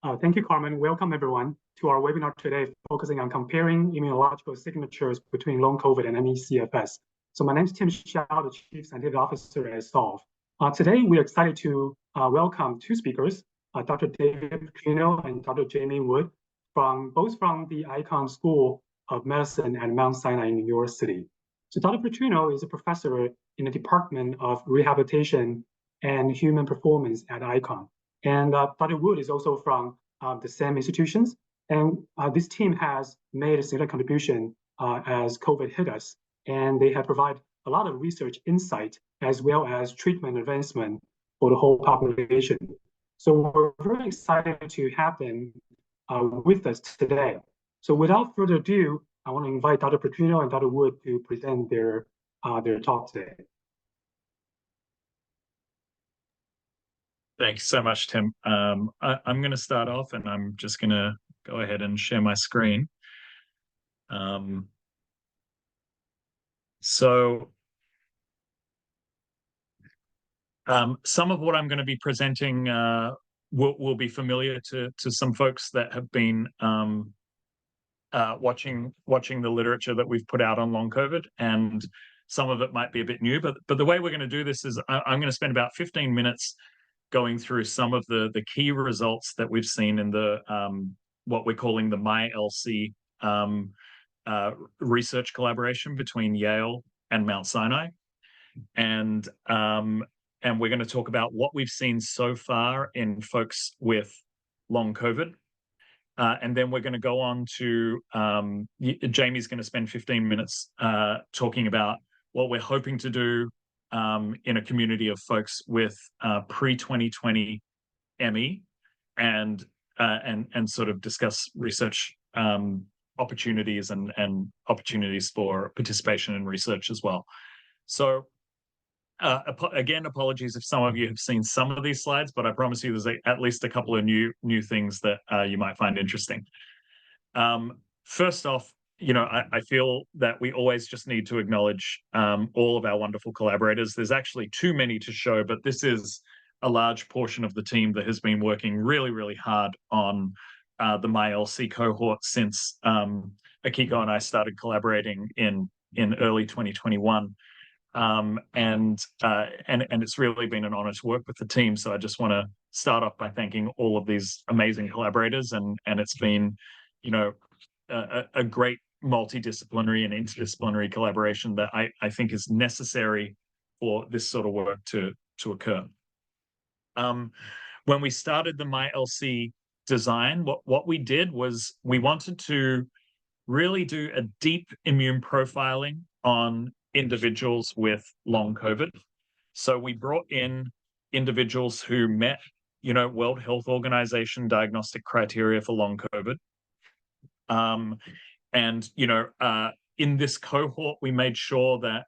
Thank you, Carmen. Welcome, everyone, to our webinar today focusing on comparing immunological signatures between long COVID and ME/CFS. So my name is Tim Xiao, the Chief Scientific Officer at Solve. Today, we are excited to welcome two speakers, Dr. David Putrino and Dr. Jamie Wood, both from the Icahn School of Medicine at Mount Sinai in New York City. So Dr. Putrino is a professor in the Department of Rehabilitation and Human Performance at Icahn. And Dr. Wood is also from the same institutions. And this team has made a significant contribution as COVID hit us. And they have provided a lot of research insight as well as treatment advancement for the whole population. So we're very excited to have them with us today. So without further ado, I want to invite Dr. Putrino and Dr. Wood to present their talk today. Thanks so much, Tim. I'm going to start off, and I'm just going to go ahead and share my screen. Some of what I'm going to be presenting will be familiar to some folks that have been watching the literature that we've put out on long COVID, and some of it might be a bit new. But the way we're going to do this is I'm going to spend about 15 minutes going through some of the key results that we've seen in the what we're calling the MyLC research collaboration between Yale and Mount Sinai, and we're going to talk about what we've seen so far in folks with long COVID, and then we're going to go on to Jamie's going to spend 15 minutes talking about what we're hoping to do in a community of folks with pre-2020 ME, and sort of discuss research opportunities and opportunities for participation in research as well. So again, apologies if some of you have seen some of these slides, but I promise you there's at least a couple of new things that you might find interesting. First off, I feel that we always just need to acknowledge all of our wonderful collaborators. There's actually too many to show, but this is a large portion of the team that has been working really, really hard on the MyLC cohort since Akiko and I started collaborating in early 2021. And it's really been an honor to work with the team. So I just want to start off by thanking all of these amazing collaborators, and it's been, a great multidisciplinary and interdisciplinary collaboration that I think is necessary for this sort of work to occur. When we started the MyLC design, what we did was we wanted to really do a deep immune profiling on individuals with long COVID. So we brought in individuals who met, World Health Organization diagnostic criteria for long COVID. In this cohort, we made sure that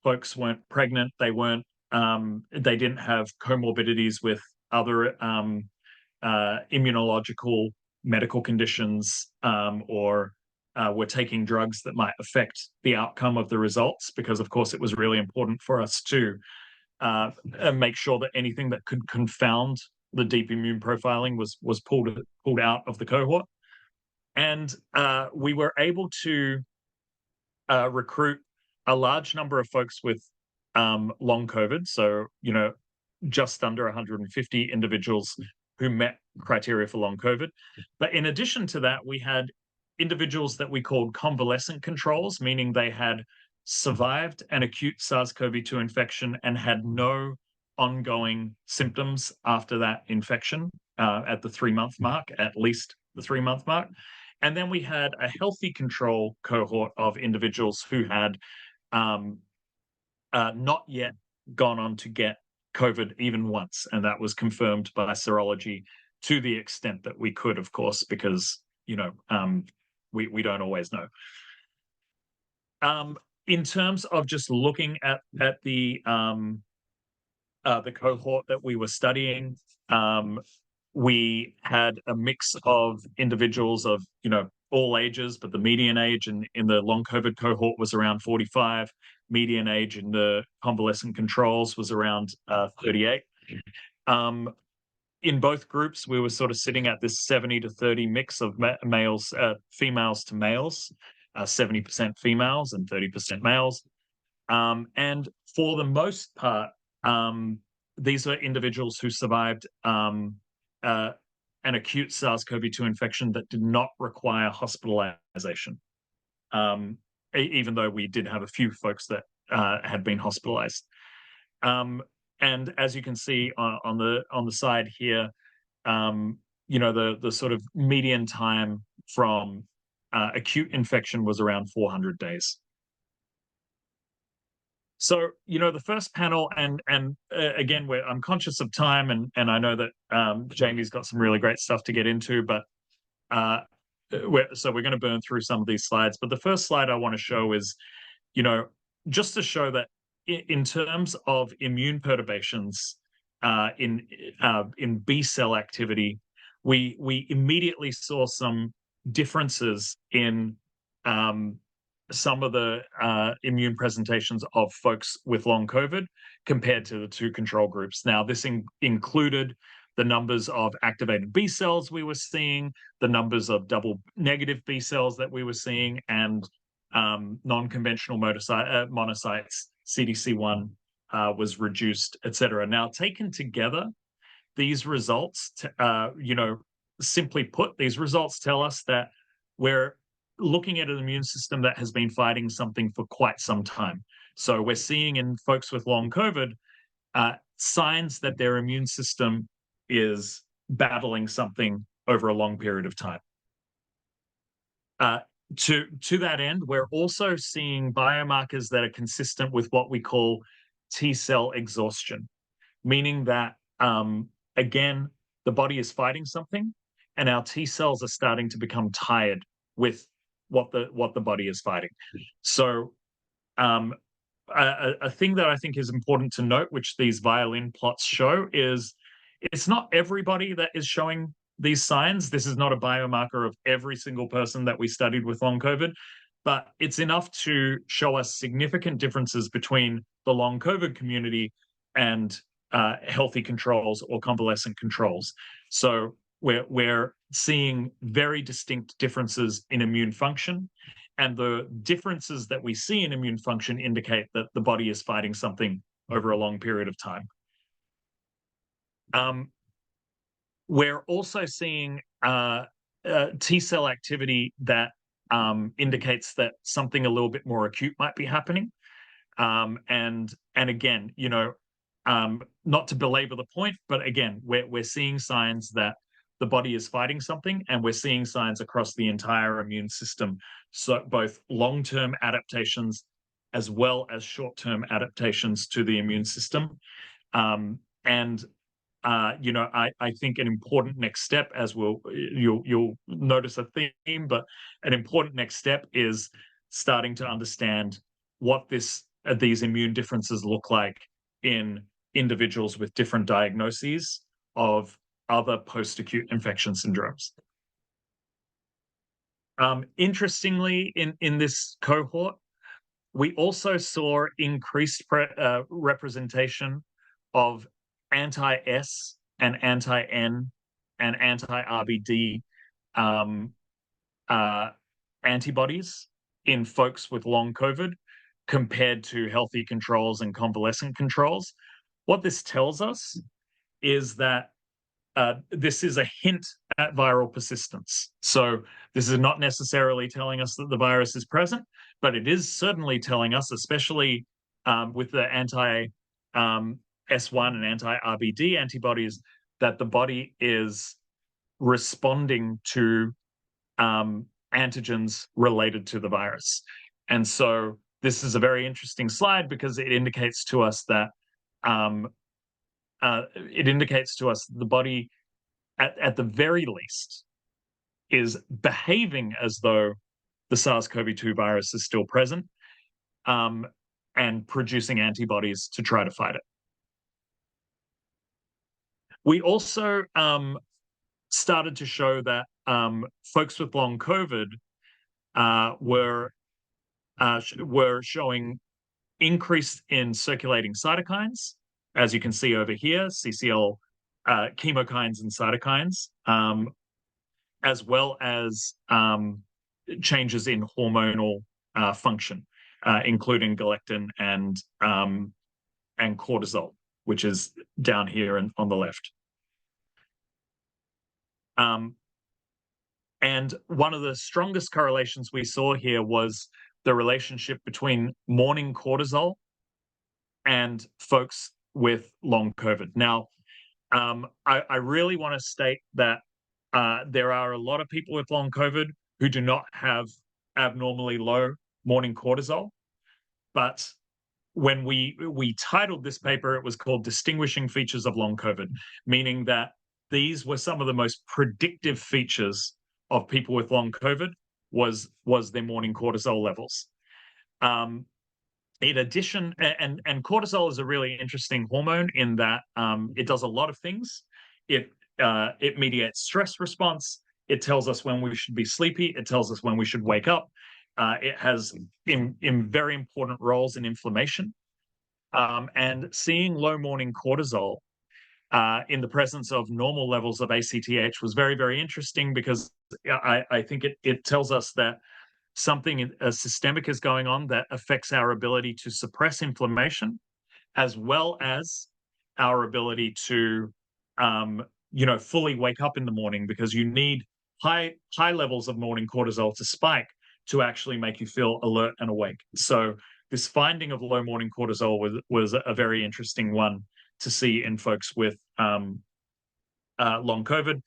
folks weren't pregnant, they didn't have comorbidities with other immunological medical conditions, or were taking drugs that might affect the outcome of the results, because of course it was really important for us to make sure that anything that could confound the deep immune profiling was pulled out of the cohort. And we were able to recruit a large number of folks with long COVID. So, just under 150 individuals who met criteria for long COVID. But in addition to that, we had individuals that we called convalescent controls, meaning they had survived an acute SARS-CoV-2 infection and had no ongoing symptoms after that infection at the 3-month mark, at least the 3-month mark. And then we had a healthy control cohort of individuals who had not yet gone on to get COVID even once. And that was confirmed by serology to the extent that we could, of course, because, we don't always know. In terms of just looking at the cohort that we were studying, we had a mix of individuals of, all ages, but the median age in the long COVID cohort was around 45. Median age in the convalescent controls was around 38. in both groups, we were sort of sitting at this 70 to 30 mix of males, females to males, 70% females and 30% males. And for the most part, these are individuals who survived an acute SARS-CoV-2 infection that did not require hospitalization, even though we did have a few folks that had been hospitalized. And as you can see on the side here, the sort of median time from acute infection was around 400 days. So, the first panel, and again, I'm conscious of time, and I know that Jamie's got some really great stuff to get into, but we're going to burn through some of these slides. But the first slide I want to show is, just to show that in terms of immune perturbations in B cell activity, we immediately saw some differences in some of the immune presentations of folks with long COVID compared to the two control groups. Now, this included the numbers of activated B cells we were seeing, the numbers of double negative B cells that we were seeing, and non-conventional monocytes, CDC1 was reduced, etc. Now, taken together, these results, simply put, these results tell us that we're looking at an immune system that has been fighting something for quite some time. So we're seeing in folks with long COVID signs that their immune system is battling something over a long period of time. To that end, we're also seeing biomarkers that are consistent with what we call T cell exhaustion, meaning that, again, the body is fighting something, and our T cells are starting to become tired with what the body is fighting. So a thing that I think is important to note, which these violin plots show, is it's not everybody that is showing these signs. This is not a biomarker of every single person that we studied with long COVID, but it's enough to show us significant differences between the long COVID community and healthy controls or convalescent controls. So we're seeing very distinct differences in immune function, and the differences that we see in immune function indicate that the body is fighting something over a long period of time. We're also seeing T cell activity that indicates that something a little bit more acute might be happening. And again, not to belabor the point, but again, we're seeing signs that the body is fighting something, and we're seeing signs across the entire immune system. So both long-term adaptations as well as short-term adaptations to the immune system. I think an important next step, as you'll notice a theme, but an important next step is starting to understand what these immune differences look like in individuals with different diagnoses of other post-acute infection syndromes. Interestingly, in this cohort, we also saw increased representation of anti-S and anti-N and anti-RBD antibodies in folks with long COVID compared to healthy controls and convalescent controls. What this tells us is that this is a hint at viral persistence. So this is not necessarily telling us that the virus is present, but it is certainly telling us, especially with the anti-S1 and anti-RBD antibodies, that the body is responding to antigens related to the virus. And so this is a very interesting slide because it indicates to us that the body, at the very least, is behaving as though the SARS-CoV-2 virus is still present, and producing antibodies to try to fight it. We also started to show that folks with long COVID were showing increase in circulating cytokines, as you can see over here, CCL chemokines and cytokines, as well as changes in hormonal function, including galectin and cortisol, which is down here and on the left. And one of the strongest correlations we saw here was the relationship between morning cortisol and folks with long COVID. Now, I really want to state that there are a lot of people with long COVID who do not have abnormally low morning cortisol, but when we titled this paper, it was called Distinguishing Features of Long COVID, meaning that these were some of the most predictive features of people with long COVID was their morning cortisol levels. In addition, and cortisol is a really interesting hormone in that it does a lot of things. It mediates stress response. It tells us when we should be sleepy. It tells us when we should wake up. It has in very important roles in inflammation. And seeing low morning cortisol in the presence of normal levels of ACTH was very, very interesting because I think it tells us that something systemic is going on that affects our ability to suppress inflammation, as well as our ability to, fully wake up in the morning, because you need high levels of morning cortisol to spike to actually make you feel alert and awake. So this finding of low morning cortisol was a very interesting one to see in folks with long COVID.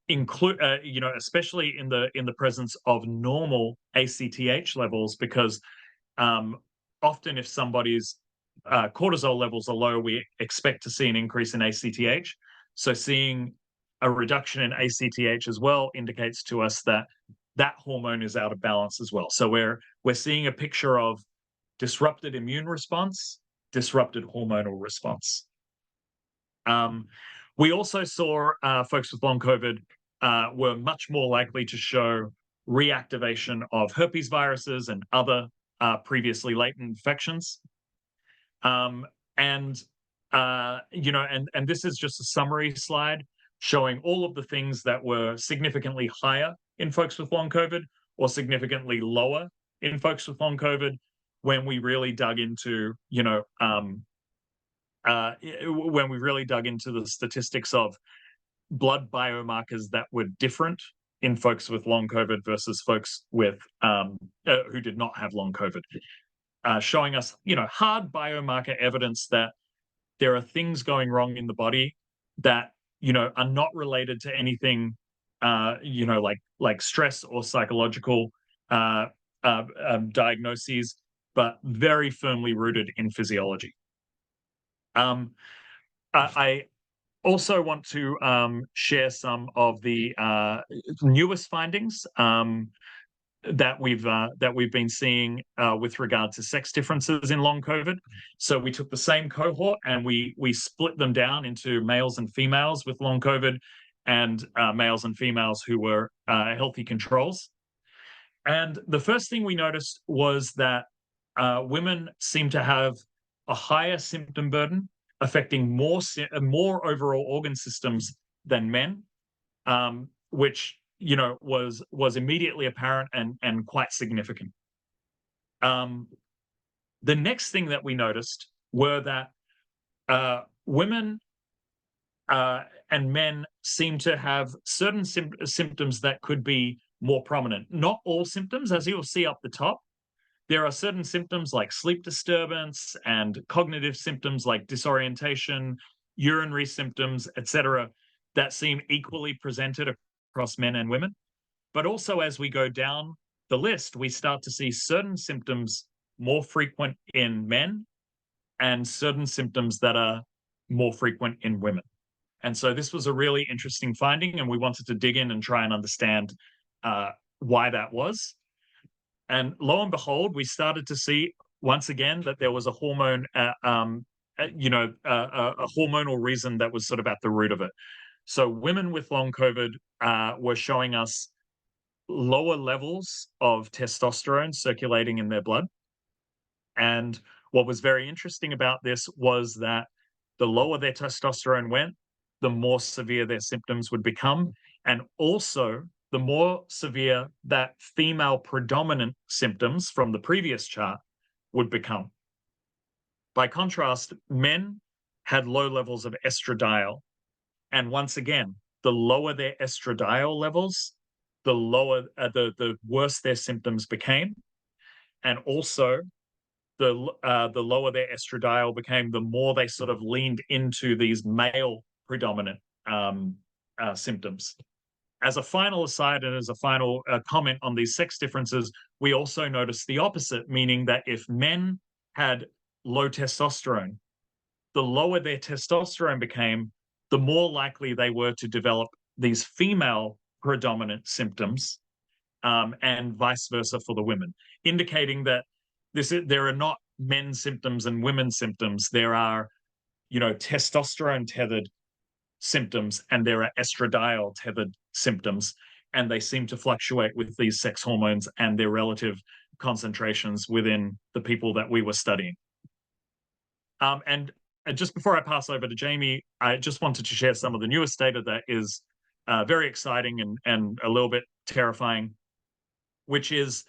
Especially in the presence of normal ACTH levels, because often if somebody's cortisol levels are low, we expect to see an increase in ACTH. So seeing a reduction in ACTH as well indicates to us that that hormone is out of balance as well. So we're seeing a picture of disrupted immune response, disrupted hormonal response. We also saw folks with long COVID were much more likely to show reactivation of herpes viruses and other previously latent infections. And this is just a summary slide showing all of the things that were significantly higher in folks with long COVID or significantly lower in folks with long COVID when we really dug into, when we really dug into the statistics of blood biomarkers that were different in folks with long COVID versus folks with who did not have long COVID, showing us, hard biomarker evidence that there are things going wrong in the body that, are not related to anything, like stress or psychological diagnoses, but very firmly rooted in physiology. I also want to share some of the newest findings that we've been seeing with regard to sex differences in long COVID. So we took the same cohort and we split them down into males and females with long COVID and males and females who were healthy controls. And the first thing we noticed was that women seem to have a higher symptom burden, affecting more overall organ systems than men, which was immediately apparent and quite significant. The next thing that we noticed were that women and men seem to have certain symptoms that could be more prominent. Not all symptoms, as you'll see up the top. There are certain symptoms like sleep disturbance and cognitive symptoms like disorientation, urinary symptoms, etc., that seem equally presented across men and women. But also as we go down the list, we start to see certain symptoms more frequent in men and certain symptoms that are more frequent in women. And so this was a really interesting finding, and we wanted to dig in and try and understand why that was. And lo and behold, we started to see once again that there was a hormone, a hormonal reason that was sort of at the root of it. So women with long COVID were showing us lower levels of testosterone circulating in their blood. And what was very interesting about this was that the lower their testosterone went, the more severe their symptoms would become, and also the more severe that female predominant symptoms from the previous chart would become. By contrast, men had low levels of estradiol. And once again, the lower their estradiol levels, the worse their symptoms became. And also, the lower their estradiol became, the more they sort of leaned into these male predominant symptoms. As a final aside and as a final comment on these sex differences, we also noticed the opposite, meaning that if men had low testosterone, the lower their testosterone became, the more likely they were to develop these female predominant symptoms, and vice versa for the women, indicating that there are not men's symptoms and women's symptoms. There are, testosterone tethered symptoms and there are estradiol tethered symptoms, and they seem to fluctuate with these sex hormones and their relative concentrations within the people that we were studying. And just before I pass over to Jamie, I just wanted to share some of the newest data that is very exciting and a little bit terrifying, which is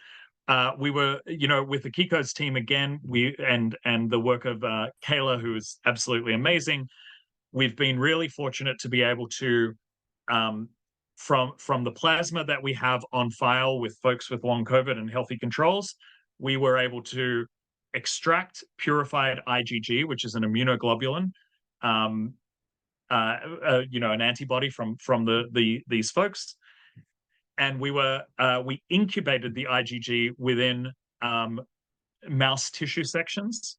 we were, with the Kiko's team again, and the work of Kayla, who is absolutely amazing. We've been really fortunate to be able to, from the plasma that we have on file with folks with long COVID and healthy controls, we were able to extract purified IgG, which is an immunoglobulin, an antibody from these folks, and we incubated the IgG within mouse tissue sections,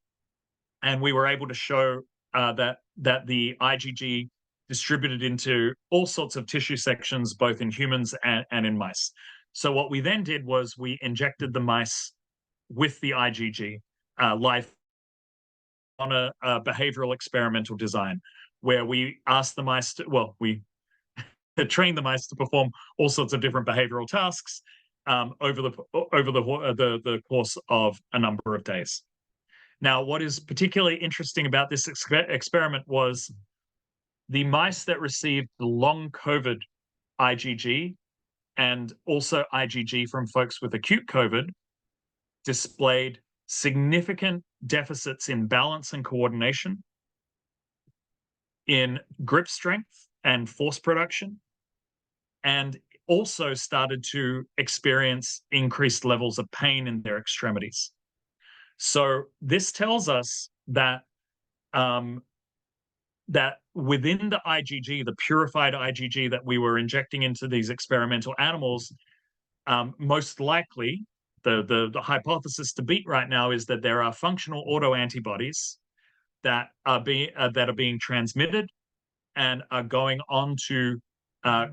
and we were able to show that the IgG distributed into all sorts of tissue sections, both in humans and in mice. So what we then did was we injected the mice with the IgG live on a behavioral experimental design, where we asked the mice to, we trained the mice to perform all sorts of different behavioral tasks over the course of a number of days. Now, what is particularly interesting about this experiment was the mice that received the long COVID IgG and also IgG from folks with acute COVID displayed significant deficits in balance and coordination, in grip strength and force production, and also started to experience increased levels of pain in their extremities. So this tells us that that within the IgG, the purified IgG that we were injecting into these experimental animals, most likely the hypothesis to beat right now is that there are functional autoantibodies that are being transmitted and are going on to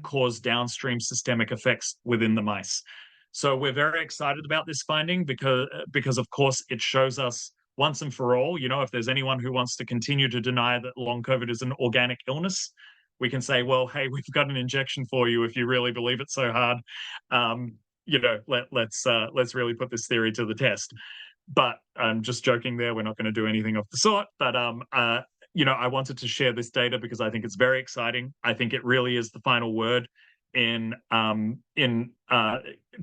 cause downstream systemic effects within the mice. So we're very excited about this finding because of course it shows us once and for all, if there's anyone who wants to continue to deny that long COVID is an organic illness, we can say, well, hey, we've got an injection for you if you really believe it so hard. Let's really put this theory to the test. But I'm just joking there. We're not going to do anything of the sort. But I wanted to share this data because I think it's very exciting. I think it really is the final word in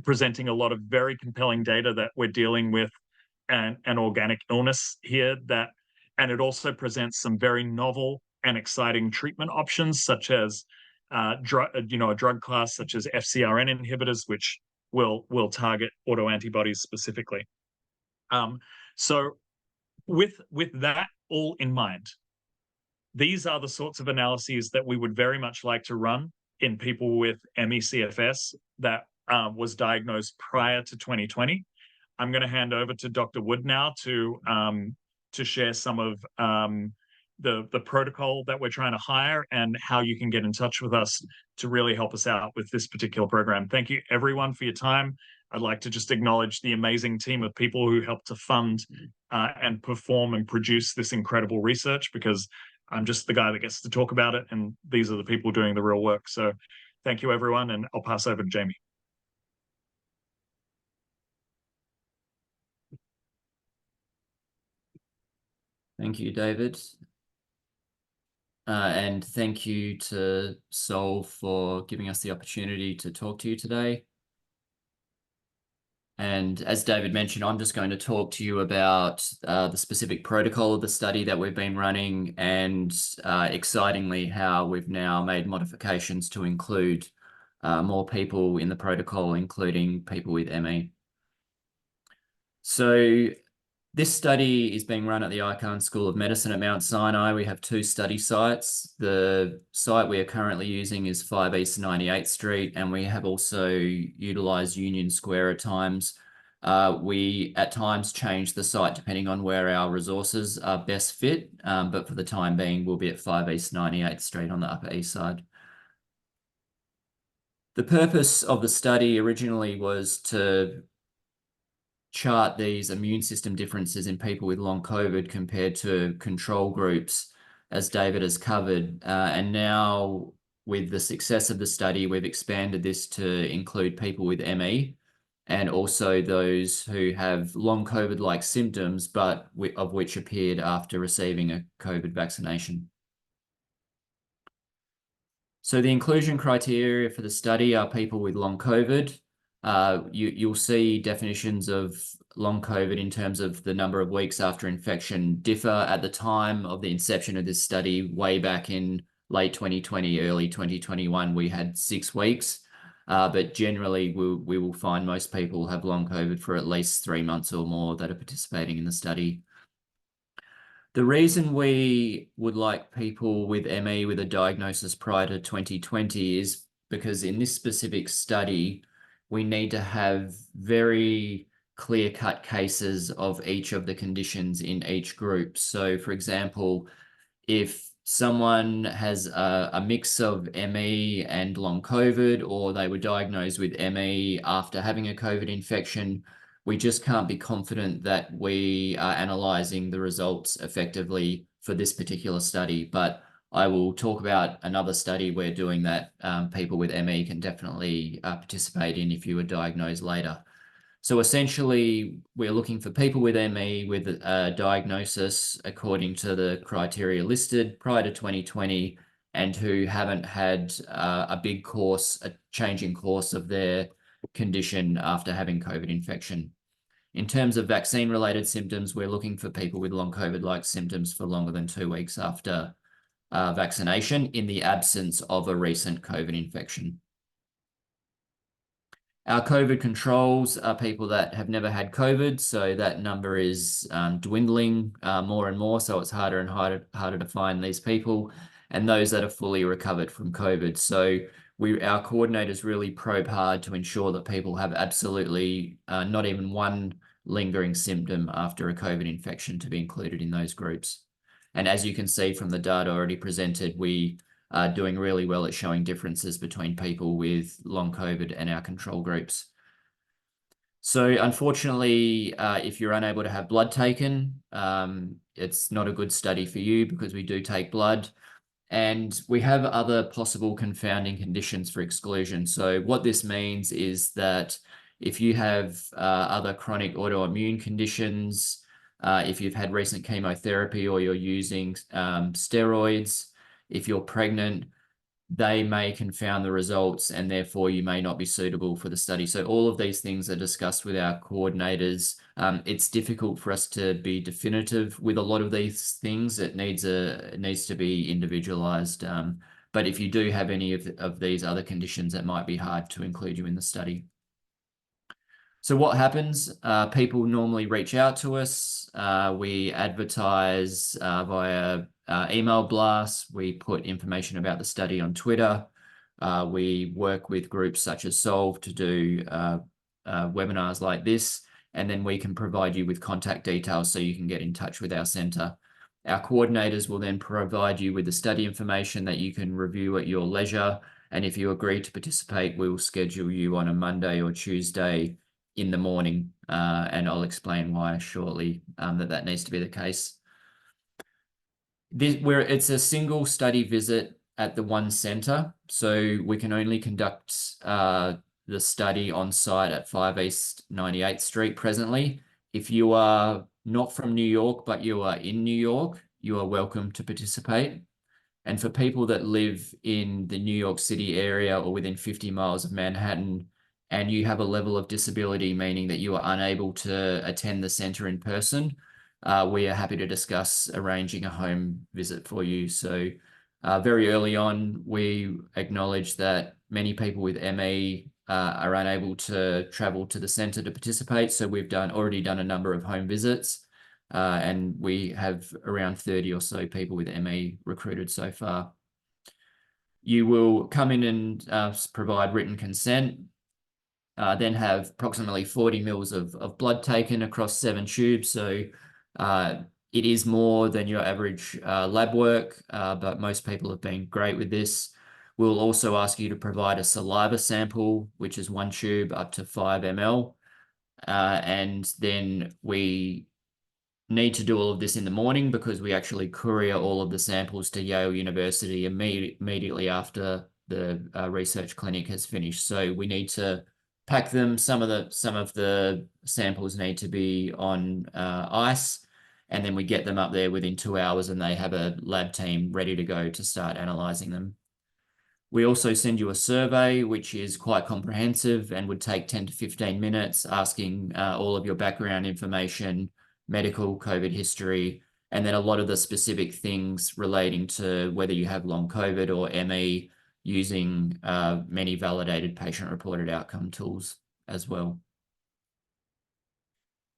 presenting a lot of very compelling data that we're dealing with an organic illness here, and it also presents some very novel and exciting treatment options, such as a drug class such as FcRn inhibitors, which will target autoantibodies specifically. So with that all in mind, these are the sorts of analyses that we would very much like to run in people with ME/CFS that was diagnosed prior to 2020. I'm going to hand over to Dr. Wood now to share some of the protocol that we're trying to hire and how you can get in touch with us to really help us out with this particular program. Thank you, everyone, for your time. I'd like to just acknowledge the amazing team of people who helped to fund and perform and produce this incredible research, because I'm just the guy that gets to talk about it, and these are the people doing the real work. So thank you, everyone, and I'll pass over to Jamie. Thank you, David. and thank you to Sol for giving us the opportunity to talk to you today. And as David mentioned, I'm just going to talk to you about the specific protocol of the study that we've been running, and excitingly, how we've now made modifications to include more people in the protocol, including people with ME. So this study is being run at the Icahn School of Medicine at Mount Sinai. We have 2 study sites. The site we are currently using is 5 East 98th Street, and we have also utilized Union Square at times. We at times change the site depending on where our resources are best fit, but for the time being, we'll be at 5 East 98th Street on the Upper East Side. The purpose of the study originally was to chart these immune system differences in people with long COVID compared to control groups, as David has covered. And now, with the success of the study, we've expanded this to include people with ME and also those who have long COVID-like symptoms, but of which appeared after receiving a COVID vaccination. So the inclusion criteria for the study are people with long COVID. You'll see definitions of long COVID in terms of the number of weeks after infection differ. At the time of the inception of this study, way back in late 2020, early 2021, we had 6 weeks. But generally, we will find most people have long COVID for at least 3 months or more that are participating in the study. The reason we would like people with ME with a diagnosis prior to 2020 is because in this specific study, we need to have very clear-cut cases of each of the conditions in each group. So, for example, if someone has a mix of ME and long COVID, or they were diagnosed with ME after having a COVID infection, we just can't be confident that we are analyzing the results effectively for this particular study. But I will talk about another study we're doing that people with ME can definitely participate in if you were diagnosed later. So essentially, we're looking for people with ME with a diagnosis according to the criteria listed prior to 2020 and who haven't had a big course, a change in course of their condition after having COVID infection. In terms of vaccine-related symptoms, we're looking for people with long COVID-like symptoms for longer than 2 weeks after vaccination in the absence of a recent COVID infection. Our COVID controls are people that have never had COVID, so that number is dwindling more and more, so it's harder and harder to find these people, and those that are fully recovered from COVID. So our coordinators really probe hard to ensure that people have absolutely not even one lingering symptom after a COVID infection to be included in those groups. And as you can see from the data already presented, we are doing really well at showing differences between people with long COVID and our control groups. So unfortunately, if you're unable to have blood taken, it's not a good study for you because we do take blood. And we have other possible confounding conditions for exclusion. So what this means is that if you have other chronic autoimmune conditions, if you've had recent chemotherapy or you're using steroids, if you're pregnant, they may confound the results and therefore you may not be suitable for the study. So all of these things are discussed with our coordinators. It's difficult for us to be definitive with a lot of these things. It needs to be individualized. But if you do have any of these other conditions, it might be hard to include you in the study. So what happens? People normally reach out to us. We advertise via email blasts. We put information about the study on Twitter. We work with groups such as Solve to do webinars like this, and then we can provide you with contact details so you can get in touch with our centre. Our coordinators will then provide you with the study information that you can review at your leisure, and if you agree to participate, we will schedule you on a Monday or Tuesday in the morning, and I'll explain why shortly that needs to be the case. It's a single study visit at the one centre, so we can only conduct the study on site at 5 East 98th Street presently. If you are not from New York, but you are in New York, you are welcome to participate. And for people that live in the New York City area or within 50 miles of Manhattan, and you have a level of disability, meaning that you are unable to attend the center in person, we are happy to discuss arranging a home visit for you. So very early on, we acknowledge that many people with ME are unable to travel to the center to participate. So we've already done a number of home visits, and we have around 30 or so people with ME recruited so far. You will come in and provide written consent, then have approximately 40 mils of blood taken across 7 tubes. So it is more than your average lab work, but most people have been great with this. We'll also ask you to provide a saliva sample, which is 1 tube up to 5 ml. And then we need to do all of this in the morning because we actually courier all of the samples to Yale University immediately after the research clinic has finished. So we need to pack them. Some of the samples need to be on ice, and then we get them up there within 2 hours, and they have a lab team ready to go to start analyzing them. We also send you a survey, which is quite comprehensive and would take 10 to 15 minutes, asking all of your background information, medical, COVID history, and then a lot of the specific things relating to whether you have long COVID or ME, using many validated patient-reported outcome tools as well.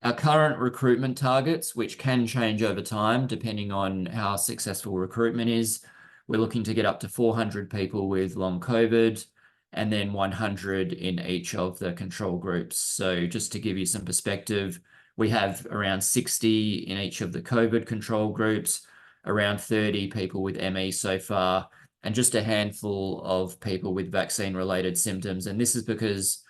Our current recruitment targets, which can change over time depending on how successful recruitment is, we're looking to get up to 400 people with long COVID and then 100 in each of the control groups. So just to give you some perspective, we have around 60 in each of the COVID control groups, around 30 people with ME so far, and just a handful of people with vaccine-related symptoms. And this is because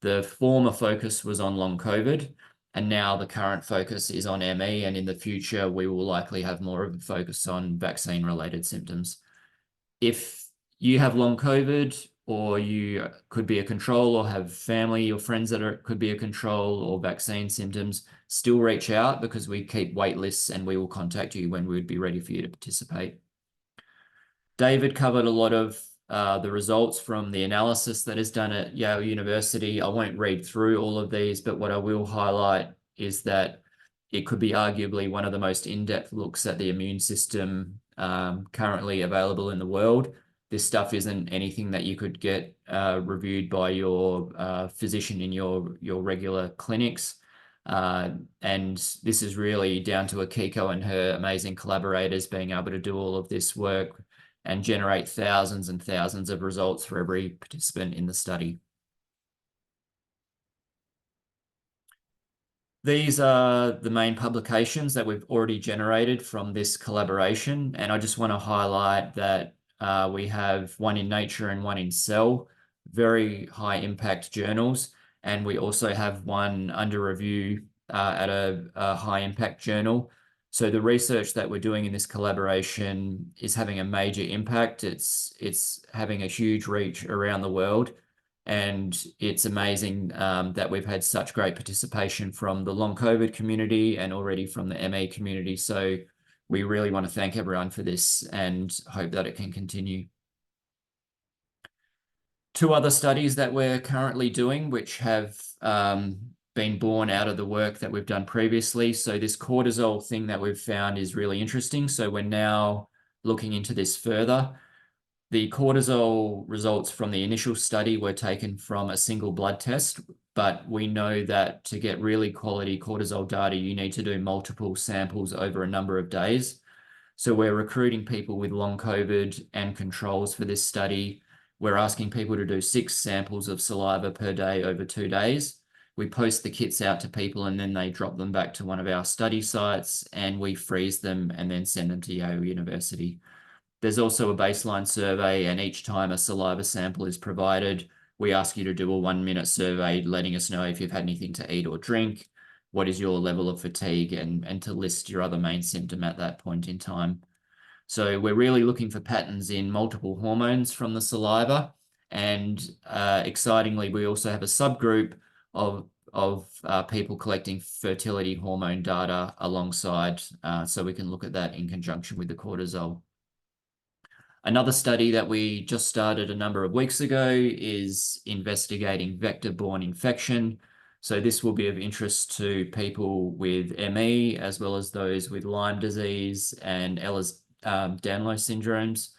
the former focus was on long COVID, and now the current focus is on ME, and in the future, we will likely have more of a focus on vaccine-related symptoms. If you have long COVID, or you could be a control, or have family or friends that could be a control or vaccine symptoms, still reach out because we keep wait lists and we will contact you when we would be ready for you to participate. David covered a lot of the results from the analysis that is done at Yale University. I won't read through all of these, but what I will highlight is that it could be arguably one of the most in-depth looks at the immune system currently available in the world. This stuff isn't anything that you could get reviewed by your physician in your regular clinics. And this is really down to Akiko and her amazing collaborators being able to do all of this work and generate thousands and thousands of results for every participant in the study. These are the main publications that we've already generated from this collaboration. And I just want to highlight that we have one in Nature and one in Cell, very high impact journals. And we also have one under review at a high impact journal. So the research that we're doing in this collaboration is having a major impact. It's having a huge reach around the world. And it's amazing that we've had such great participation from the long COVID community and already from the ME community. So we really want to thank everyone for this and hope that it can continue. 2 other studies that we're currently doing, which have been born out of the work that we've done previously. So this cortisol thing that we've found is really interesting. So we're now looking into this further. The cortisol results from the initial study were taken from a single blood test, but we know that to get really quality cortisol data, you need to do multiple samples over a number of days. So we're recruiting people with long COVID and controls for this study. We're asking people to do 6 samples of saliva per day over 2 days. We post the kits out to people and then they drop them back to one of our study sites and we freeze them and then send them to Yale University. There's also a baseline survey, and each time a saliva sample is provided, we ask you to do a 1-minute survey letting us know if you've had anything to eat or drink, what is your level of fatigue, and to list your other main symptom at that point in time. So we're really looking for patterns in multiple hormones from the saliva. And excitingly, we also have a subgroup of people collecting fertility hormone data alongside, so we can look at that in conjunction with the cortisol. Another study that we just started a number of weeks ago is investigating vector-borne infection. So this will be of interest to people with ME, as well as those with Lyme disease and Ehlers-Danlos syndromes.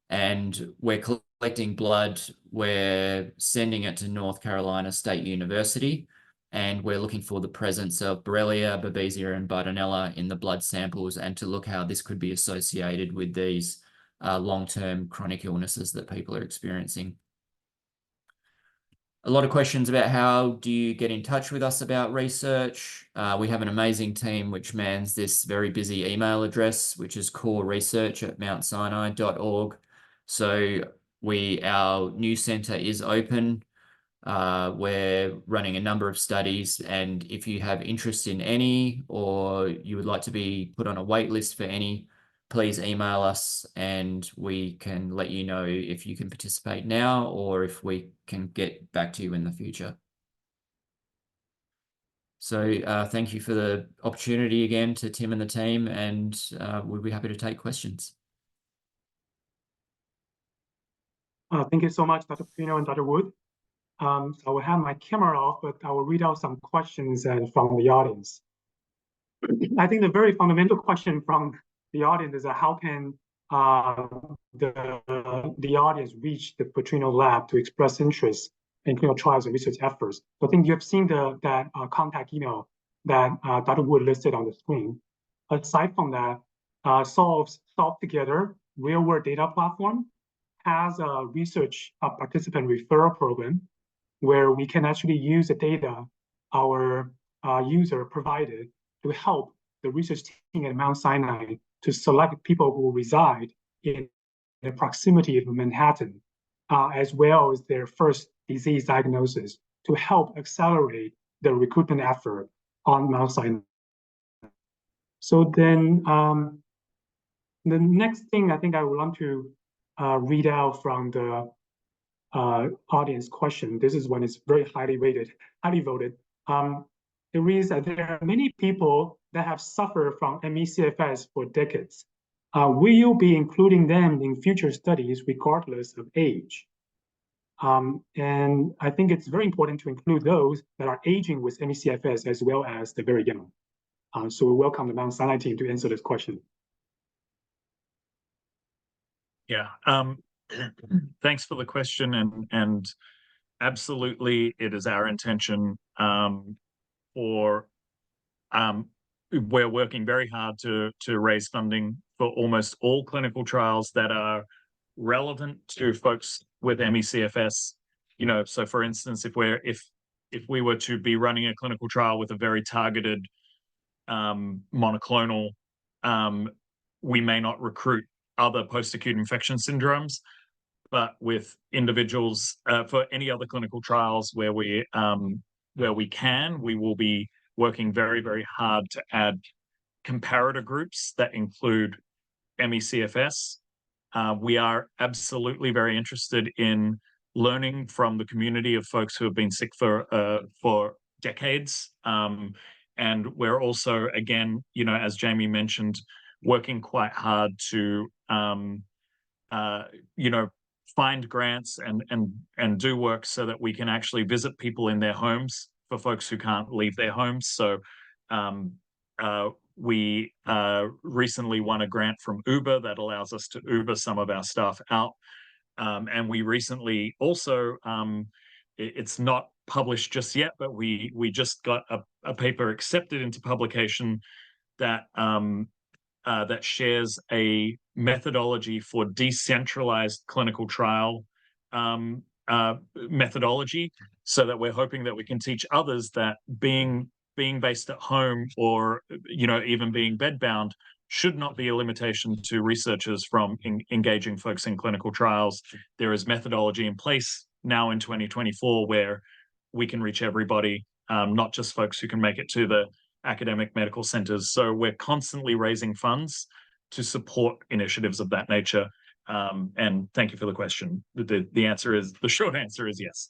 And we're collecting blood. We're sending it to North Carolina State University, and we're looking for the presence of Borrelia, Babesia, and Bartonella in the blood samples, and to look how this could be associated with these long-term chronic illnesses that people are experiencing. A lot of questions about how do you get in touch with us about research. We have an amazing team which mans this very busy email address, which is coreresearch@mountsinai.org. So our new center is open. We're running a number of studies, and if you have interest in any, or you would like to be put on a wait list for any, please email us and we can let you know if you can participate now or if we can get back to you in the future. So thank you for the opportunity again to Tim and the team, and we'll be happy to take questions. Thank you so much, Dr. Putrino and Dr. Wood. So I will have my camera off, but I will read out some questions from the audience. I think the very fundamental question from the audience is how can the audience reach the Putrino lab to express interest in clinical trials and research efforts? So I think you have seen that contact email that Dr. Wood listed on the screen. Aside from that, Solve Together real-world data platform has a research participant referral program where we can actually use the data our user provided to help the research team at Mount Sinai to select people who reside in the proximity of Manhattan, as well as their first disease diagnosis, to help accelerate the recruitment effort on Mount Sinai. So then the next thing I think I would want to read out from the audience question. This is one is very highly voted. It reads that there are many people that have suffered from ME/CFS for decades. Will you be including them in future studies regardless of age? And I think it's very important to include those that are aging with ME/CFS as well as the very young. So we welcome the Mount Sinai team to answer this question. Yeah, thanks for the question, and absolutely, it is our intention. We're working very hard to raise funding for almost all clinical trials that are relevant to folks with ME/CFS. You know, so for instance, if we were to be running a clinical trial with a very targeted monoclonal, we may not recruit other post-acute infection syndromes, but with individuals for any other clinical trials where we can, we will be working very, very hard to add comparator groups that include ME/CFS. We are absolutely very interested in learning from the community of folks who have been sick for decades. And we're also, again, you know, as Jamie mentioned, working quite hard to, you know, find grants and do work so that we can actually visit people in their homes for folks who can't leave their homes. So we recently won a grant from Uber that allows us to Uber some of our staff out. And we recently also, it's not published just yet, but we just got a paper accepted into publication that that shares a methodology for decentralized clinical trial methodology, so that we're hoping that we can teach others that being based at home, or you know, even being bedbound, should not be a limitation to researchers from engaging folks in clinical trials. There is methodology in place now in 2024 where we can reach everybody, not just folks who can make it to the academic medical centers. So we're constantly raising funds to support initiatives of that nature. And thank you for the question. The short answer is yes.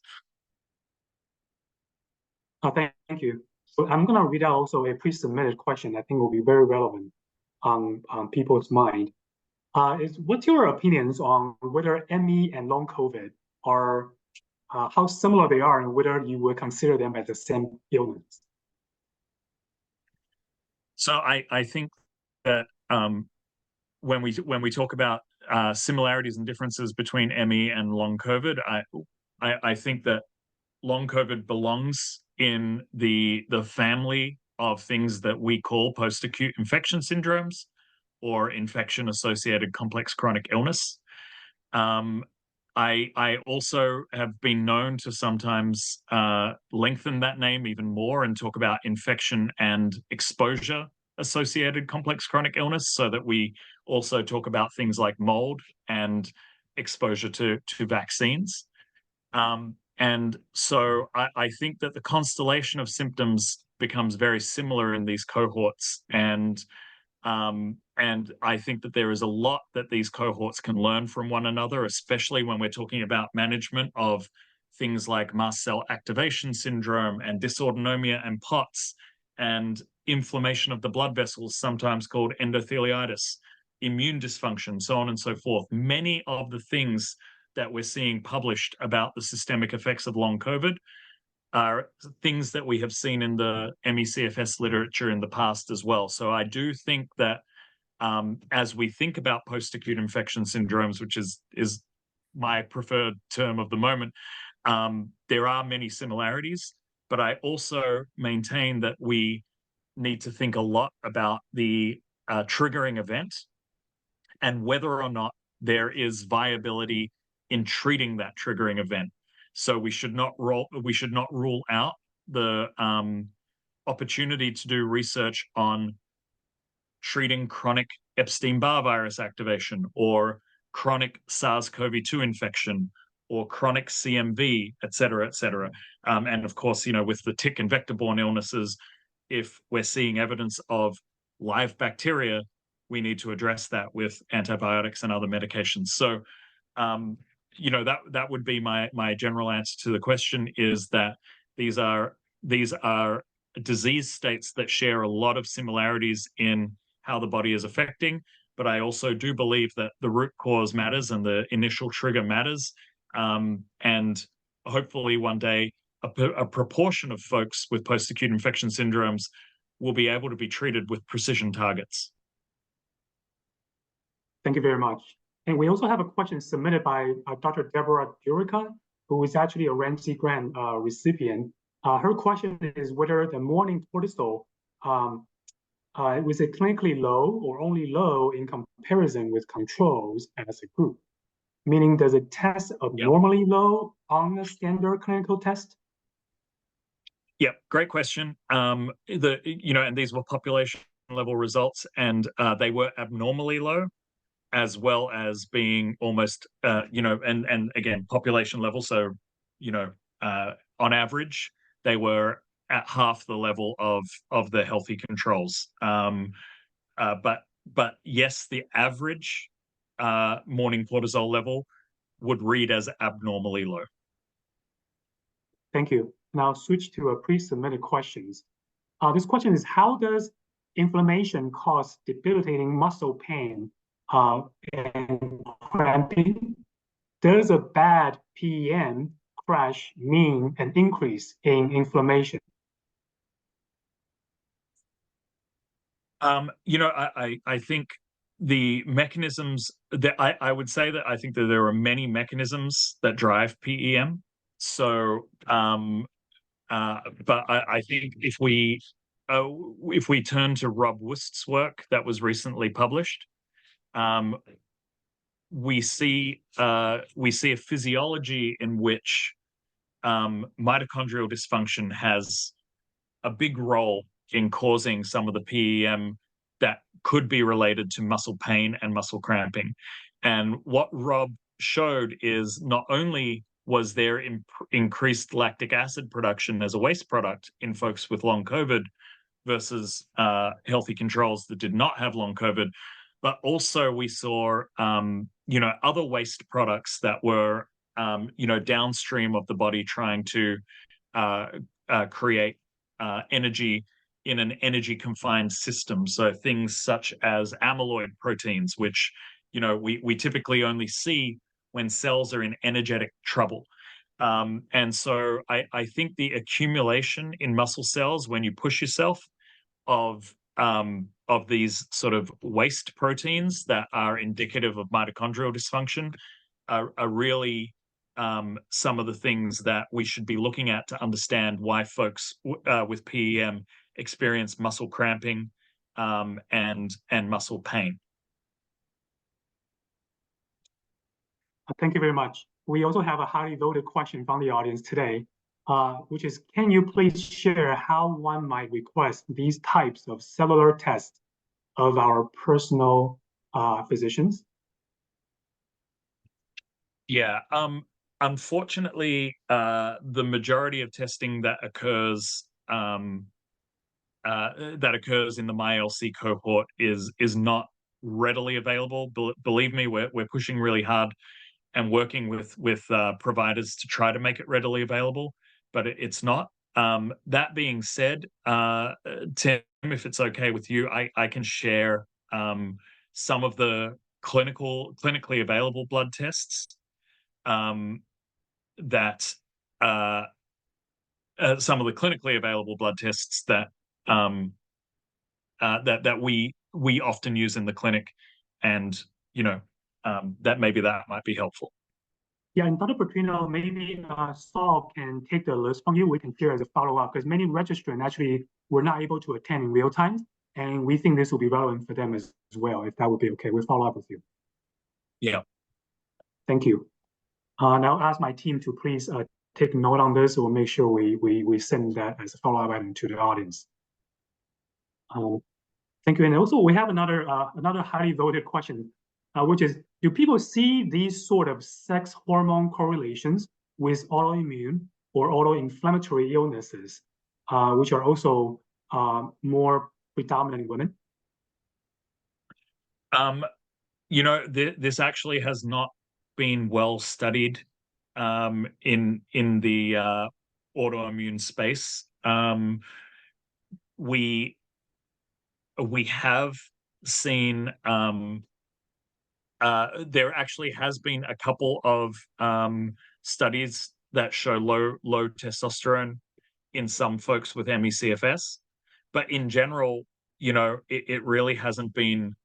Thank you. So I'm going to read out also a pre-submitted question I think will be very relevant on people's mind. is what's your opinions on whether ME and long COVID are how similar they are, and whether you would consider them as the same illness? So I think that when we talk about similarities and differences between ME and long COVID, I think that long COVID belongs in the family of things that we call post-acute infection syndromes or infection-associated complex chronic illness. I also have been known to sometimes lengthen that name even more and talk about infection and exposure associated complex chronic illness, so that we also talk about things like mold and exposure to vaccines. And so I think that the constellation of symptoms becomes very similar in these cohorts, and I think that there is a lot that these cohorts can learn from one another, especially when we're talking about management of things like mast cell activation syndrome and dysautonomia and POTS and inflammation of the blood vessels, sometimes called endotheliitis, immune dysfunction, so on and so forth. Many of the things that we're seeing published about the systemic effects of long COVID are things that we have seen in the ME/CFS literature in the past as well. So I do think that as we think about post-acute infection syndromes, which is my preferred term of the moment, there are many similarities, but I also maintain that we need to think a lot about the triggering event and whether or not there is viability in treating that triggering event. So we should not rule out the opportunity to do research on treating chronic Epstein-Barr virus activation or chronic SARS-CoV-2 infection or chronic CMV, et cetera, et cetera. And of course, with the tick and vector-borne illnesses, if we're seeing evidence of live bacteria, we need to address that with antibiotics and other medications. So, that would be my general answer to the question, is that these are disease states that share a lot of similarities in how the body is affecting, but I also do believe that the root cause matters and the initial trigger matters, and hopefully one day a proportion of folks with post-acute infection syndromes will be able to be treated with precision targets. Thank you very much. And we also have a question submitted by Dr. Deborah Durica, who is actually a Ramsey Grant recipient. Her question is whether the morning cortisol was it clinically low or only low in comparison with controls as a group? Meaning, does it test abnormally low on the standard clinical test? Yeah, great question. And these were population level results, and they were abnormally low, as well as being almost, and again, population level. So, on average, they were at half the level of the healthy controls. But yes, the average morning cortisol level would read as abnormally low. Thank you. Now switch to pre-submitted questions. This question is, how does inflammation cause debilitating muscle pain and cramping? Does a bad PEM crash mean an increase in inflammation? I think the mechanisms that I would say that I think that there are many mechanisms that drive PEM. So, but I think if we turn to Rob Wust's work that was recently published, we see a physiology in which mitochondrial dysfunction has a big role in causing some of the PEM that could be related to muscle pain and muscle cramping. And what Rob showed is not only was there increased lactic acid production as a waste product in folks with long COVID versus healthy controls that did not have long COVID, but also we saw, other waste products that were, downstream of the body trying to create energy in an energy confined system. So things such as amyloid proteins, which we typically only see when cells are in energetic trouble. And so I think the accumulation in muscle cells when you push yourself of these sort of waste proteins that are indicative of mitochondrial dysfunction are really some of the things that we should be looking at to understand why folks with PEM experience muscle cramping and muscle pain. Thank you very much. We also have a highly voted question from the audience today, which is, can you please share how one might request these types of cellular tests of our personal physicians? Yeah, unfortunately, the majority of testing that occurs in the MyLC cohort is not readily available. Believe me, we're pushing really hard and working with providers to try to make it readily available, but it's not. That being said, Tim, if it's okay with you, I can share some of the clinically available blood tests that some of the clinically available blood tests that that we often use in the clinic, and that might be helpful. Yeah, and Dr. Putrino, maybe Saul can take the list from you. We can share as a follow-up because many registrants actually were not able to attend in real time, and we think this will be relevant for them as well. If that would be okay, we'll follow up with you. Yeah. Thank you. Now I'll ask my team to please take note on this. We'll make sure we send that as a follow-up item to the audience. Thank you. And also we have another highly voted question, which is, do people see these sort of sex hormone correlations with autoimmune or autoinflammatory illnesses, which are also more predominant in women? This actually has not been well studied in the autoimmune space. We have seen there actually has been a couple of studies that show low testosterone in some folks with ME/CFS, but in general, it really hasn't been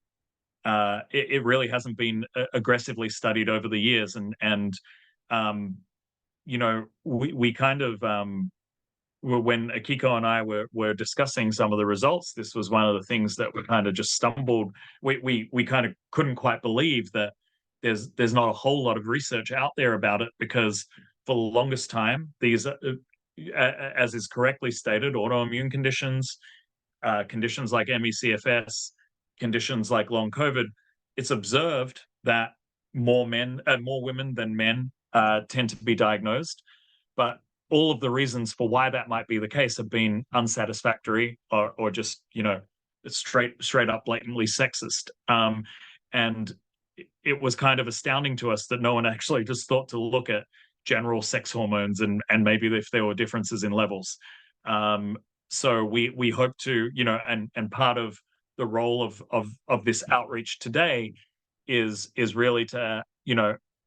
aggressively studied over the years, and we kind of when Akiko and I were discussing some of the results, this was one of the things that we kind of just stumbled. We kind of couldn't quite believe that there's not a whole lot of research out there about it, because for the longest time, these, as is correctly stated, autoimmune conditions, conditions like ME/CFS, conditions like long COVID, it's observed that more women than men tend to be diagnosed, but all of the reasons for why that might be the case have been unsatisfactory or just straight up blatantly sexist. And it was kind of astounding to us that no one actually just thought to look at general sex hormones and maybe if there were differences in levels. So we hope to, and part of the role of this outreach today is really to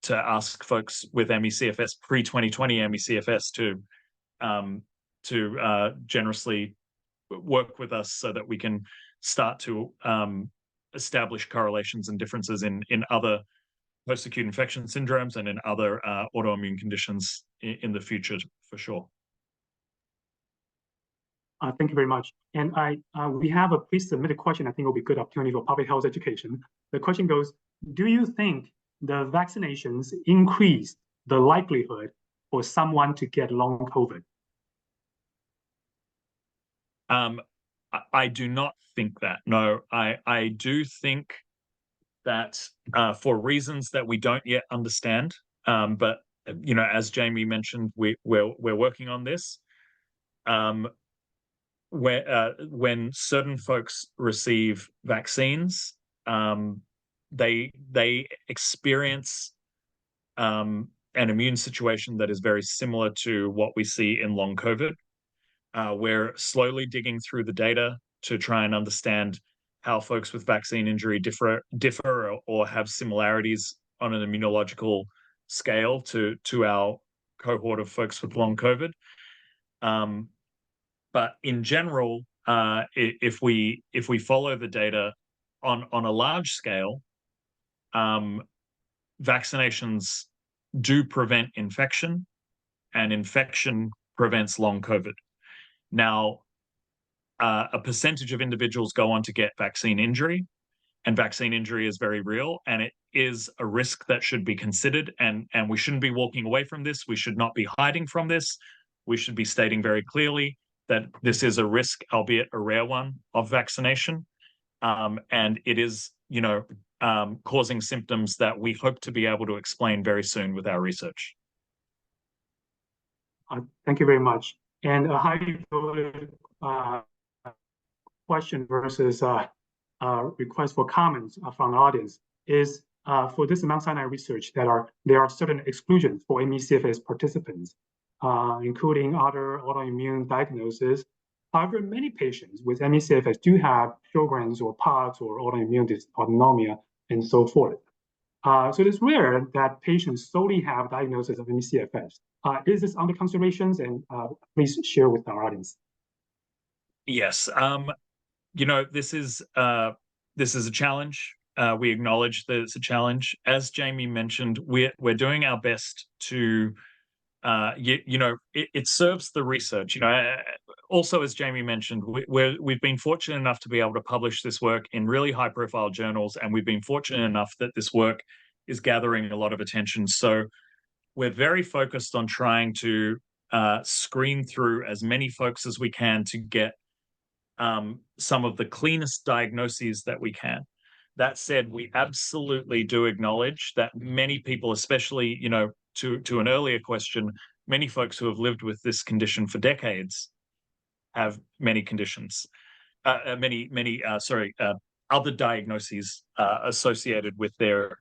ask folks with ME/CFS, pre-2020 ME/CFS, to generously work with us so that we can start to establish correlations and differences in other post-acute infection syndromes and in other autoimmune conditions in the future, for sure. Thank you very much. And we have a pre-submitted question. I think will be a good opportunity for public health education. The question goes, do you think the vaccinations increase the likelihood for someone to get long COVID? I do not think that. No, I do think that for reasons that we don't yet understand, but as Jamie mentioned, we're working on this. When certain folks receive vaccines, they experience an immune situation that is very similar to what we see in long COVID. We're slowly digging through the data to try and understand how folks with vaccine injury differ or have similarities on an immunological scale to our cohort of folks with long COVID. But in general, if we follow the data on a large scale, vaccinations do prevent infection, and infection prevents long COVID. Now, a percentage of individuals go on to get vaccine injury, and vaccine injury is very real, and it is a risk that should be considered, and we shouldn't be walking away from this. We should not be hiding from this. We should be stating very clearly that this is a risk, albeit a rare one, of vaccination, and it is, causing symptoms that we hope to be able to explain very soon with our research. Thank you very much. And a highly voted question versus request for comments from the audience is for this Mount Sinai research there are certain exclusions for ME/CFS participants, including other autoimmune diagnoses. However, many patients with ME/CFS do have Sjogren's or POTS or autoimmune dysautonomia and so forth. So it's rare that patients solely have diagnosis of ME/CFS. Is this under considerations? And please share with our audience. Yes, this is a challenge. We acknowledge that it's a challenge. As Jamie mentioned, we're doing our best to, it serves the research. Also, as Jamie mentioned, we've been fortunate enough to be able to publish this work in really high-profile journals, and we've been fortunate enough that this work is gathering a lot of attention. So we're very focused on trying to screen through as many folks as we can to get some of the cleanest diagnoses that we can. That said, we absolutely do acknowledge that many people, especially, to an earlier question, many folks who have lived with this condition for decades have many conditions, other diagnoses associated with their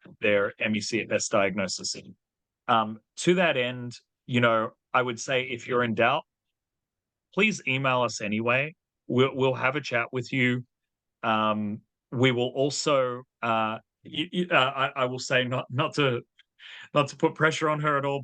ME/CFS diagnosis. To that end, I would say if you're in doubt, please email us anyway. We'll have a chat with you. We will also, I will say, not to put pressure on her at all,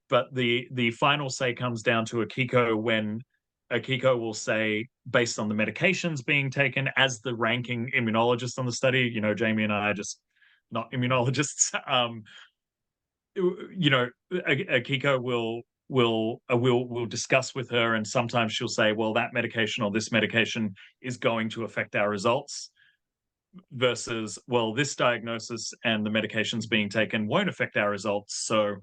but the final say comes down to Akiko, when Akiko will say, based on the medications being taken, as the ranking immunologist on the study, Jamie and I are just not immunologists. Akiko will discuss with her, and sometimes she'll say, well, that medication or this medication is going to affect our results, versus, well, this diagnosis and the medications being taken won't affect our results, so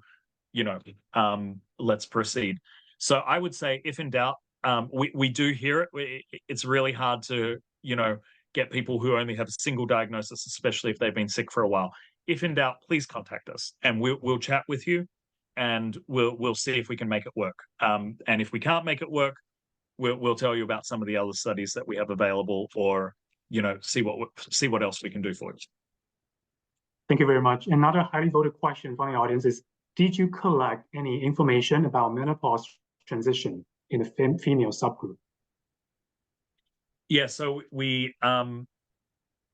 let's proceed. So I would say, if in doubt, we do hear it. It's really hard to get people who only have a single diagnosis, especially if they've been sick for a while. If in doubt, please contact us, and we'll chat with you, and we'll see if we can make it work. And if we can't make it work, we'll tell you about some of the other studies that we have available, or see what else we can do for you. Thank you very much. Another highly voted question from the audience is: did you collect any information about menopause transition in the female subgroup? Yeah, so we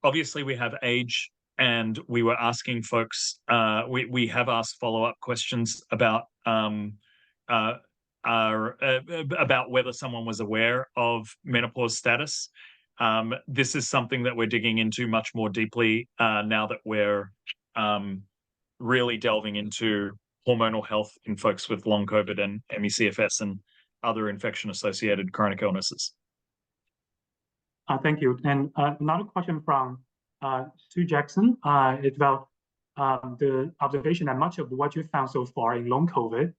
obviously we have age, and we were asking folks. We have asked follow-up questions about whether someone was aware of menopause status. This is something that we're digging into much more deeply now that we're really delving into hormonal health in folks with long COVID and ME/CFS and other infection-associated chronic illnesses. Thank you. And another question from Sue Jackson. It's about the observation that much of what you found so far in long COVID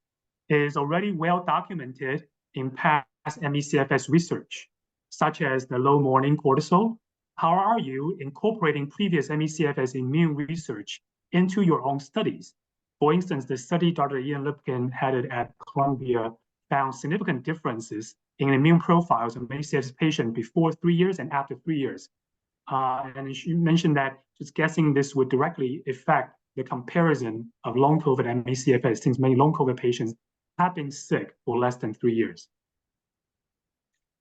is already well documented in past ME/CFS research, such as the low morning cortisol. How are you incorporating previous ME/CFS immune research into your own studies? For instance, the study Dr. Ian Lipkin headed at Columbia found significant differences in immune profiles of ME/CFS patients before 3 years and after 3 years. And she mentioned that just guessing this would directly affect the comparison of long COVID and ME/CFS, since many long COVID patients have been sick for less than 3 years.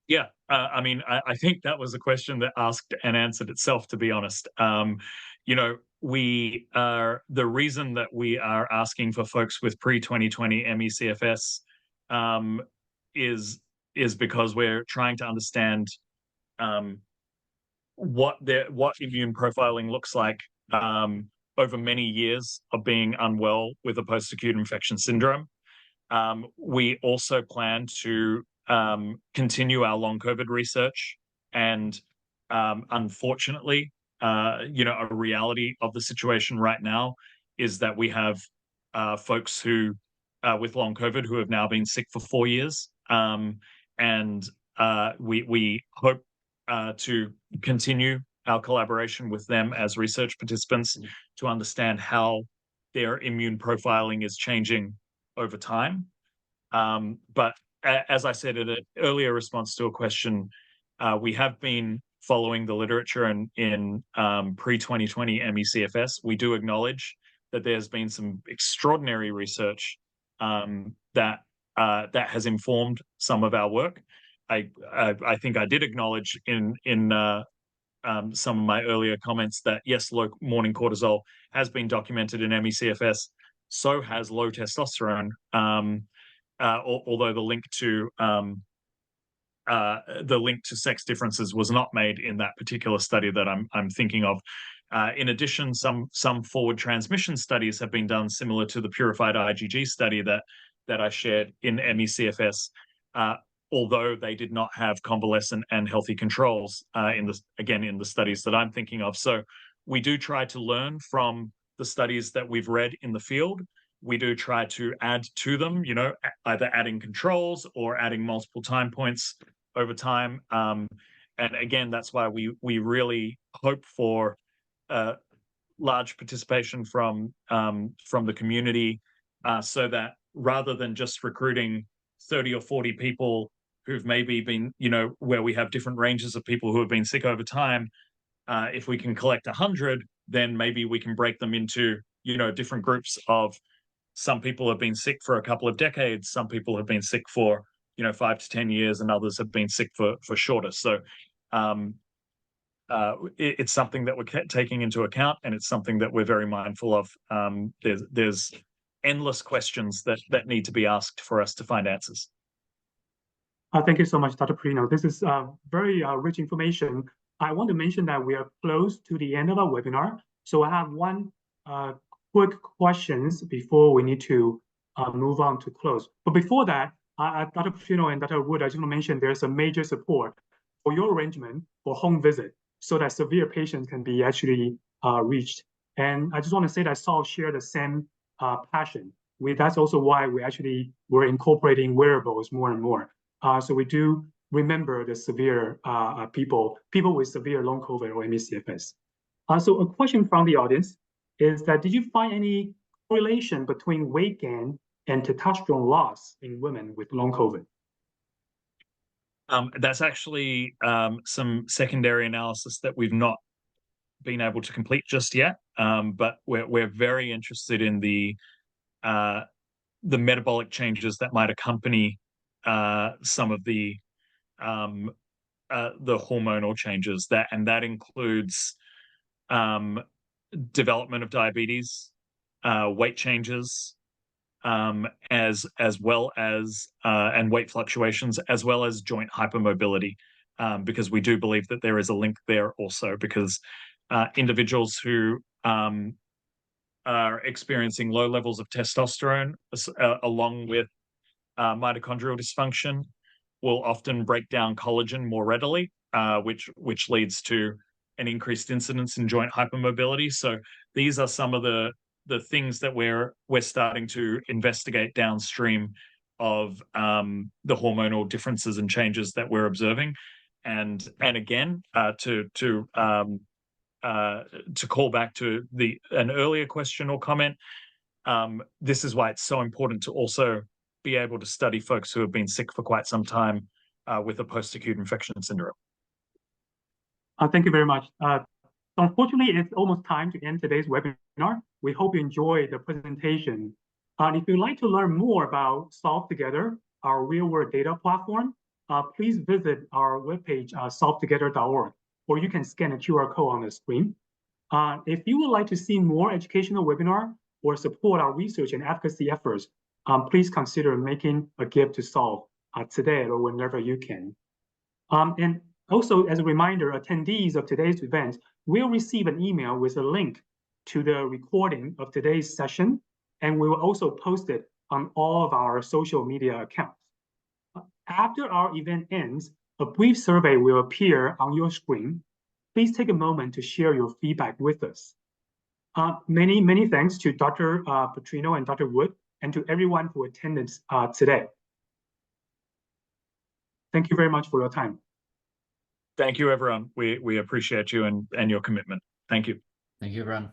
Yeah, I mean, I think that was a question that asked and answered itself, to be honest. You know, the reason that we are asking for folks with pre-2020 ME/CFS is because we're trying to understand um, what immune profiling looks like over many years of being unwell with a post-acute infection syndrome. We also plan to continue our long COVID research, and unfortunately, a reality of the situation right now is that we have folks who, with long COVID, who have now been sick for 4 years, and we hope to continue our collaboration with them as research participants to understand how their immune profiling is changing over time. But as I said in an earlier response to a question, we have been following the literature in pre-2020 ME/CFS. We do acknowledge that there's been some extraordinary research that has informed some of our work. I think I did acknowledge in some of my earlier comments that yes, low morning cortisol has been documented in ME/CFS. So has low testosterone. Although the link to sex differences was not made in that particular study that I'm thinking of. In addition, some forward transmission studies have been done similar to the purified IgG study that I shared in ME/CFS, although they did not have convalescent and healthy controls in the studies that I'm thinking of. So we do try to learn from the studies that we've read in the field. We do try to add to them, either adding controls or adding multiple time points over time. And again, that's why we really hope for large participation from the community, so that rather than just recruiting 30 or 40 people who've maybe been, where we have different ranges of people who have been sick over time, if we can collect 100, then maybe we can break them into, different groups of some people have been sick for a couple of decades, some people have been sick for 5 to 10 years, and others have been sick for shorter. So it's something that we're taking into account, and it's something that we're very mindful of. There's endless questions that need to be asked for us to find answers. Thank you so much, Dr. Putrino. This is very rich information. I want to mention that we are close to the end of our webinar. So I have one quick questions before we need to move on to close. But before that, Dr. Putrino and Dr. Wood, I just want to mention there's a major support for your arrangement for home visit so that severe patients can be actually reached. And I just want to say that Saul shared the same passion. That's also why we're incorporating wearables more and more. So we do remember the severe people with severe long COVID or ME/CFS. So a question from the audience is that, did you find any correlation between weight gain and testosterone loss in women with long COVID? That's actually some secondary analysis that we've not been able to complete just yet, but we're very interested in the metabolic changes that might accompany some of the hormonal changes, that includes development of diabetes, weight changes, as well as and weight fluctuations, as well as joint hypermobility, because we do believe that there is a link there also, because individuals who are experiencing low levels of testosterone along with mitochondrial dysfunction will often break down collagen more readily, which leads to an increased incidence in joint hypermobility. So these are some of the things that we're starting to investigate downstream of the hormonal differences and changes that we're observing. And again, to call back to an earlier question or comment, this is why it's so important to also be able to study folks who have been sick for quite some time with a post-acute infection syndrome. Thank you very much. Unfortunately, it's almost time to end today's webinar. We hope you enjoyed the presentation. If you'd like to learn more about Solve Together, our real-world data platform, please visit our webpage, solvetogether.org, or you can scan a QR code on the screen. If you would like to see more educational webinar or support our research and advocacy efforts, please consider making a gift to Solve today or whenever you can. And also, as a reminder, attendees of today's event will receive an email with a link to the recording of today's session, and we will also post it on all of our social media accounts. After our event ends, a brief survey will appear on your screen. Please take a moment to share your feedback with us. Many thanks to Dr. Putrino and Dr. Wood, and to everyone who attended today. Thank you very much for your time. Thank you, everyone. We appreciate you and your commitment. Thank you. Thank you, everyone.